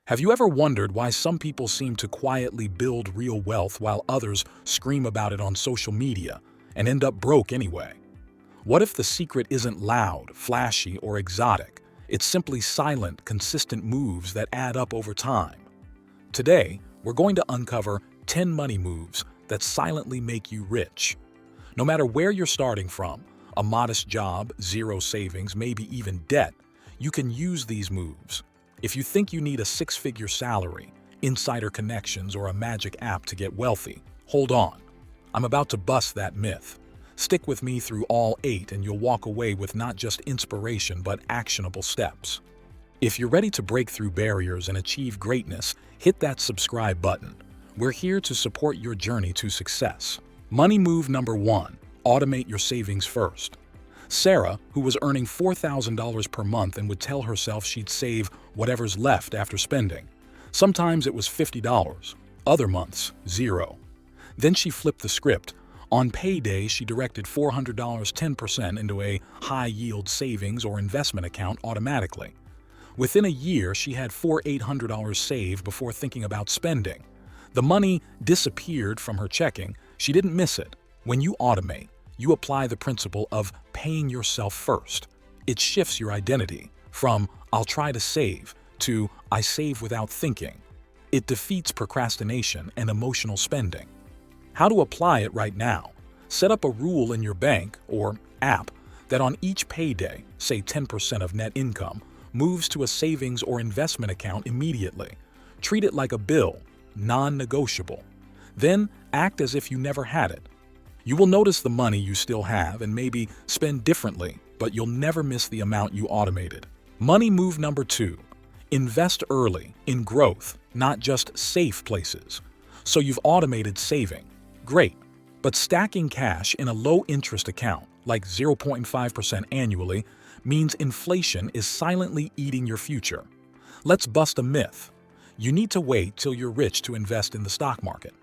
Have you ever wondered why some people seem to quietly build real wealth while others scream about it on social media and end up broke anyway? What if the secret isn't loud, flashy, or exotic? It's simply silent, consistent moves that add up over time. Today, we're going to uncover 10 money moves that silently make you rich. No matter where you're starting from, a modest job, zero savings, maybe even debt, you can use these moves. If you think you need a six-figure salary, insider connections, or a magic app to get wealthy, hold on. I'm about to bust that myth. Stick with me through all 8 and you'll walk away with not just inspiration but actionable steps. If you're ready to break through barriers and achieve greatness, hit that subscribe button. We're here to support your journey to success. Money move number 1, automate your savings first. Sarah, who was earning $4,000 per month and would tell herself she'd save whatever's left after spending. Sometimes it was $50, other months, $0. Then she flipped the script. On payday, she directed $400 10% into a high-yield savings or investment account automatically. Within a year, she had $800 saved before thinking about spending. The money disappeared from her checking. She didn't miss it. When you automate, you apply the principle of paying yourself first. It shifts your identity from "I'll try to save" to "I save without thinking." It defeats procrastination and emotional spending. How to apply it right now? Set up a rule in your bank or app that on each payday, say 10% of net income, moves to a savings or investment account immediately. Treat it like a bill, non-negotiable. Then act as if you never had it. You will notice the money you still have and maybe spend differently, but you'll never miss the amount you automated. Money move number 2, invest early in growth, not just safe places. So you've automated saving. Great, but stacking cash in a low-interest account, like 0.5% annually, means inflation is silently eating your future. Let's bust a myth. You need to wait till you're rich to invest in the stock market.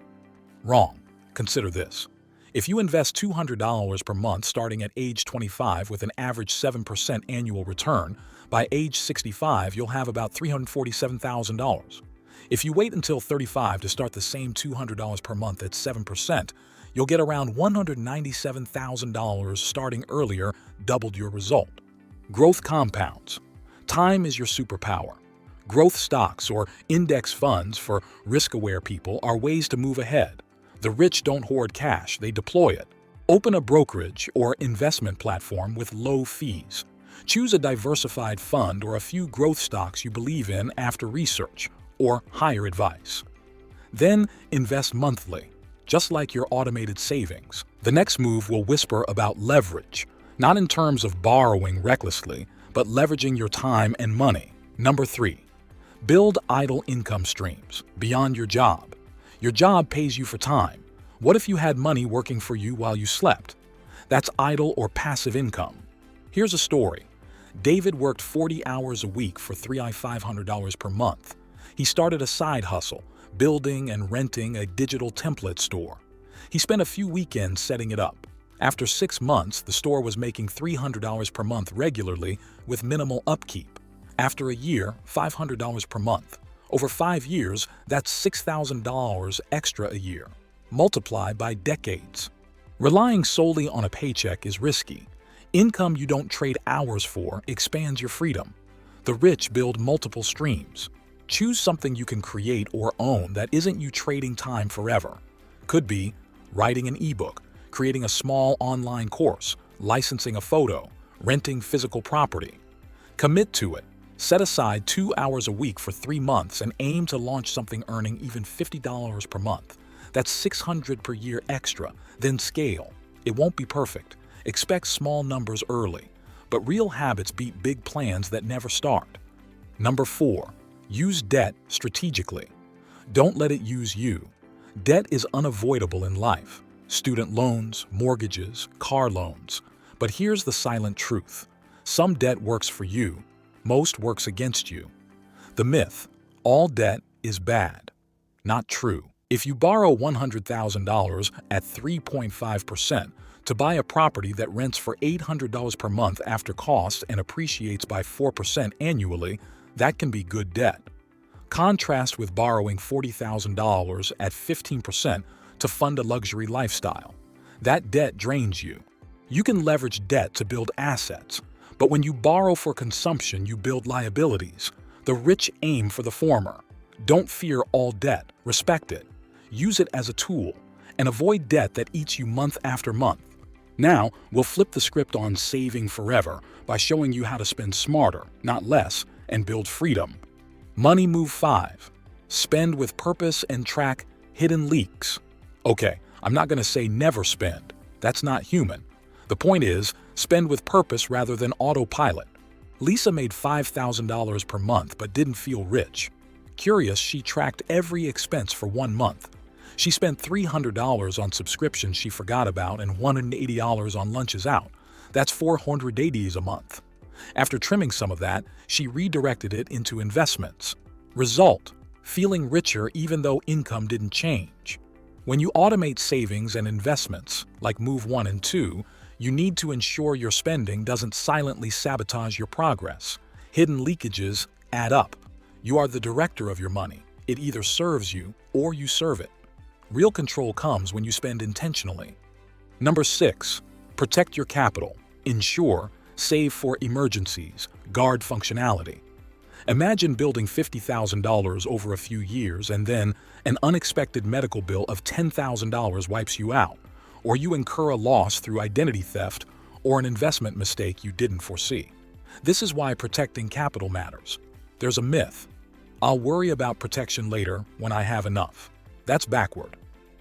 Wrong. Consider this. If you invest $200 per month starting at age 25 with an average 7% annual return, by age 65 you'll have about $347,000. If you wait until 35 to start the same $200 per month at 7%, you'll get around $197,000 starting earlier, doubled your result. Growth compounds. Time is your superpower. Growth stocks or index funds for risk-aware people are ways to move ahead. The rich don't hoard cash, they deploy it. Open a brokerage or investment platform with low fees. Choose a diversified fund or a few growth stocks you believe in after research or hire advice. Then invest monthly, just like your automated savings. The next move will whisper about leverage, not in terms of borrowing recklessly, but leveraging your time and money. Number 3, build idle income streams beyond your job. Your job pays you for time. What if you had money working for you while you slept? That's idle or passive income. Here's a story. David worked 40 hours a week for $500 per month. He started a side hustle, building and renting a digital template store. He spent a few weekends setting it up. After 6 months, the store was making $300 per month regularly with minimal upkeep. After a year, $500 per month. Over 5 years, that's $6,000 extra a year. Multiply by decades. Relying solely on a paycheck is risky. Income you don't trade hours for expands your freedom. The rich build multiple streams. Choose something you can create or own that isn't you trading time forever. Could be writing an ebook, creating a small online course, licensing a photo, renting physical property. Commit to it. Set aside 2 hours a week for 3 months and aim to launch something earning even $50 per month. That's $600 per year extra. Then scale. It won't be perfect. Expect small numbers early. But real habits beat big plans that never start. Number 4, use debt strategically. Don't let it use you. Debt is unavoidable in life. Student loans, mortgages, car loans. But here's the silent truth. Some debt works for you. Most works against you. The myth, all debt is bad. Not true. If you borrow $100,000 at 3.5% to buy a property that rents for $800 per month after costs and appreciates by 4% annually, that can be good debt. Contrast with borrowing $40,000 at 15% to fund a luxury lifestyle. That debt drains you. You can leverage debt to build assets, but when you borrow for consumption, you build liabilities. The rich aim for the former. Don't fear all debt, respect it. Use it as a tool, and avoid debt that eats you month after month. Now, we'll flip the script on saving forever by showing you how to spend smarter, not less, and build freedom. Money Move 5. Spend with purpose and track hidden leaks. Okay, I'm not going to say never spend. That's not human. The point is, spend with purpose rather than autopilot. Lisa made $5,000 per month but didn't feel rich. Curious, she tracked every expense for 1 month. She spent $300 on subscriptions she forgot about and $180 on lunches out. That's $480 a month. After trimming some of that, she redirected it into investments. Result: feeling richer even though income didn't change. When you automate savings and investments, like Move 1 and 2, you need to ensure your spending doesn't silently sabotage your progress. Hidden leakages add up. You are the director of your money. It either serves you or you serve it. Real control comes when you spend intentionally. Number 6. Protect your capital. Ensure, save for emergencies, guard functionality. Imagine building $50,000 over a few years and then an unexpected medical bill of $10,000 wipes you out, or you incur a loss through identity theft or an investment mistake you didn't foresee. This is why protecting capital matters. There's a myth. I'll worry about protection later when I have enough. That's backward.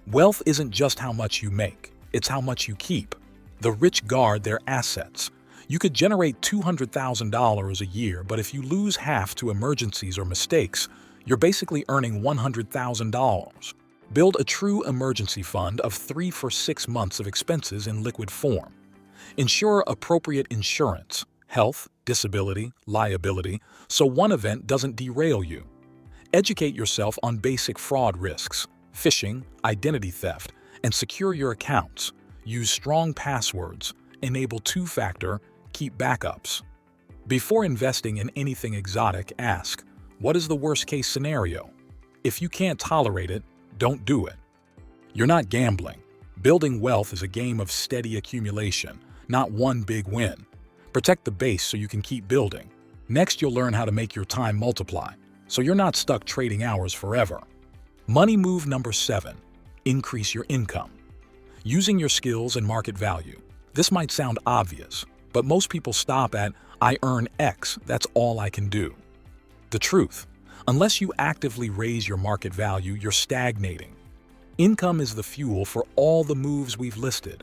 Wealth isn't just how much you make, it's how much you keep. The rich guard their assets. You could generate $200,000 a year, but if you lose half to emergencies or mistakes, you're basically earning $100,000. Build a true emergency fund of 3 for 6 months of expenses in liquid form. Ensure appropriate insurance, health, disability, liability, so one event doesn't derail you. Educate yourself on basic fraud risks, phishing, identity theft, and secure your accounts. Use strong passwords, enable two-factor, keep backups. Before investing in anything exotic, ask, what is the worst-case scenario? If you can't tolerate it, don't do it. You're not gambling. Building wealth is a game of steady accumulation, not one big win. Protect the base so you can keep building. Next, you'll learn how to make your time multiply, so you're not stuck trading hours forever. Money move number 7. Increase your income. Using your skills and market value. This might sound obvious, but most people stop at, I earn X, that's all I can do. The truth, unless you actively raise your market value, you're stagnating. Income is the fuel for all the moves we've listed.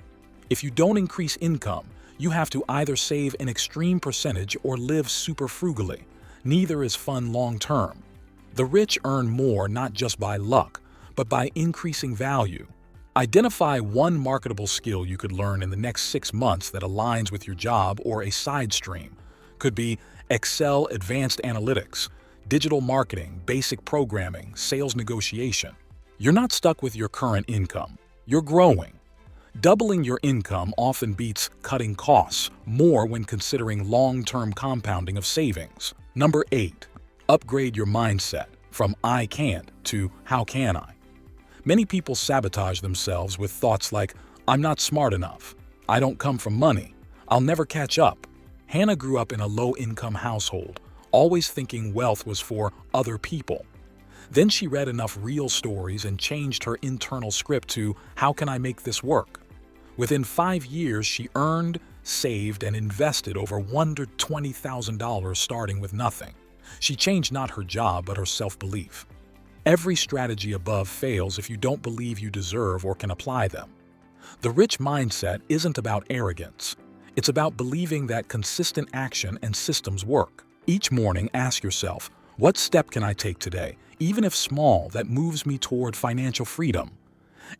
If you don't increase income, you have to either save an extreme percentage or live super frugally. Neither is fun long-term. The rich earn more not just by luck, but by increasing value. Identify one marketable skill you could learn in the next 6 months that aligns with your job or a side stream. Could be Excel advanced analytics, digital marketing, basic programming, sales negotiation. You're not stuck with your current income. You're growing. Doubling your income often beats cutting costs more when considering long-term compounding of savings. Number 8. Upgrade your mindset from I can't to how can I. Many people sabotage themselves with thoughts like, I'm not smart enough, I don't come from money, I'll never catch up. Hannah grew up in a low-income household, always thinking wealth was for other people. Then she read enough real stories and changed her internal script to, how can I make this work? Within 5 years, she earned, saved, and invested over $120,000 starting with nothing. She changed not her job, but her self-belief. Every strategy above fails if you don't believe you deserve or can apply them. The rich mindset isn't about arrogance. It's about believing that consistent action and systems work. Each morning, ask yourself, what step can I take today, even if small, that moves me toward financial freedom?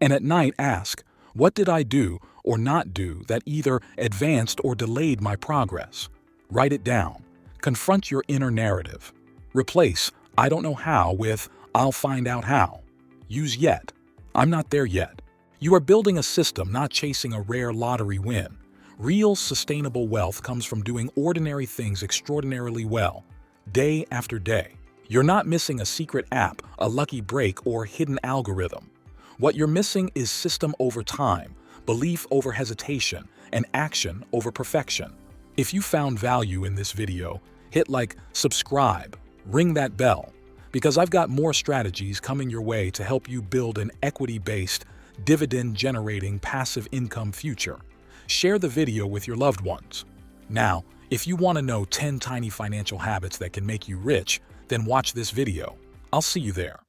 And at night, ask, what did I do or not do that either advanced or delayed my progress? Write it down. Confront your inner narrative. Replace, I don't know how with, I'll find out how. Use yet. I'm not there yet. You are building a system, not chasing a rare lottery win. Real, sustainable wealth comes from doing ordinary things extraordinarily well, day after day. You're not missing a secret app, a lucky break, or hidden algorithm. What you're missing is system over time, belief over hesitation, and action over perfection. If you found value in this video, hit like, subscribe, ring that bell, because I've got more strategies coming your way to help you build an equity-based, dividend-generating passive income future. Share the video with your loved ones. Now, if you want to know 10 tiny financial habits that can make you rich, then watch this video. I'll see you there.